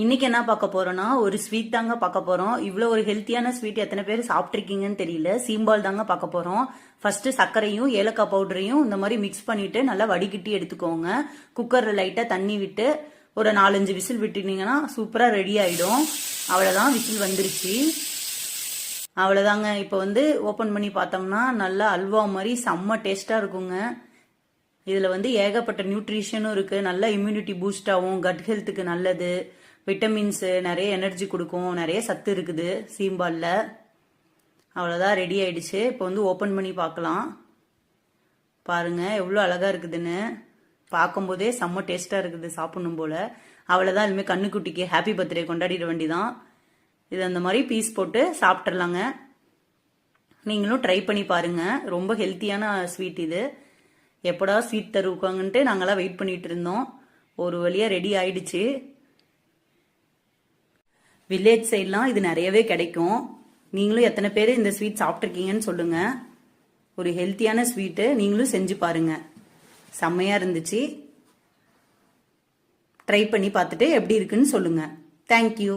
இன்னைக்கு என்ன பார்க்க போறோம்னா ஒரு ஸ்வீட் தாங்க பார்க்க போறோம். இவ்வளவு ஒரு ஹெல்த்தியான ஸ்வீட் எத்தனை பேர் சாப்பிட்ருக்கீங்கன்னு தெரியல. சீம்பால் தாங்க பார்க்க போறோம். ஃபர்ஸ்ட் சர்க்கரையும் ஏலக்காய் பவுடரையும் இந்த மாதிரி மிக்ஸ் பண்ணிட்டு நல்லா வடிகட்டி எடுத்துக்கோங்க. குக்கர்ல லைட்டா தண்ணி விட்டு ஒரு 4-5 விசில் விட்டுனீங்கன்னா சூப்பரா ரெடி ஆயிடும். அவ்வளவுதான், விசில் வந்துருச்சு. அவ்வளவுதாங்க. இப்போ ஓபன் பண்ணி பார்த்தோம்னா நல்லா அல்வா மாதிரி செம்ம டேஸ்டா இருக்குங்க. இதுல ஏகப்பட்ட நியூட்ரிஷனும் இருக்கு. நல்ல இம்யூனிட்டி பூஸ்ட் ஆகும், கட் ஹெல்த்துக்கு நல்லது, விட்டமின்ஸ், நிறைய எனர்ஜி கொடுக்கும், நிறைய சத்து இருக்குது சீம்பால்ல. அவ்வளோதான், ரெடி ஆயிடுச்சு. இப்போ ஓப்பன் பண்ணி பார்க்கலாம். பாருங்க எவ்வளோ அழகா இருக்குதுன்னு. பார்க்கும்போதே செம்ம டேஸ்டா இருக்குது, சாப்பிடணும் போல. அவ்வளோதான், இனிமேல் கண்ணுக்குட்டிக்கு ஹாப்பி பர்த்டே கொண்டாடிட வேண்டிதான். இது அந்த மாதிரி பீஸ் போட்டு சாப்பிட்றலாங்க. நீங்களும் ட்ரை பண்ணி பாருங்க. ரொம்ப ஹெல்த்தியான ஸ்வீட் இது. எப்படா ஸ்வீட் தருவாங்கன்ட்டு நாங்களாம் வெயிட் பண்ணிட்டு இருந்தோம். ஒரு வழியா ரெடி ஆயிடுச்சு. வில்லேஜ் சைட்லாம் இது நிறையவே கிடைக்கும். நீங்களும் எத்தனை பேர் இந்த ஸ்வீட் சாப்பிட்ருக்கீங்கன்னு சொல்லுங்க. ஒரு ஹெல்த்தியான ஸ்வீட்டு, நீங்களும் செஞ்சு பாருங்க. செம்மையா இருந்துச்சு. ட்ரை பண்ணி பார்த்துட்டு எப்படி இருக்குன்னு சொல்லுங்க. தேங்க்யூ.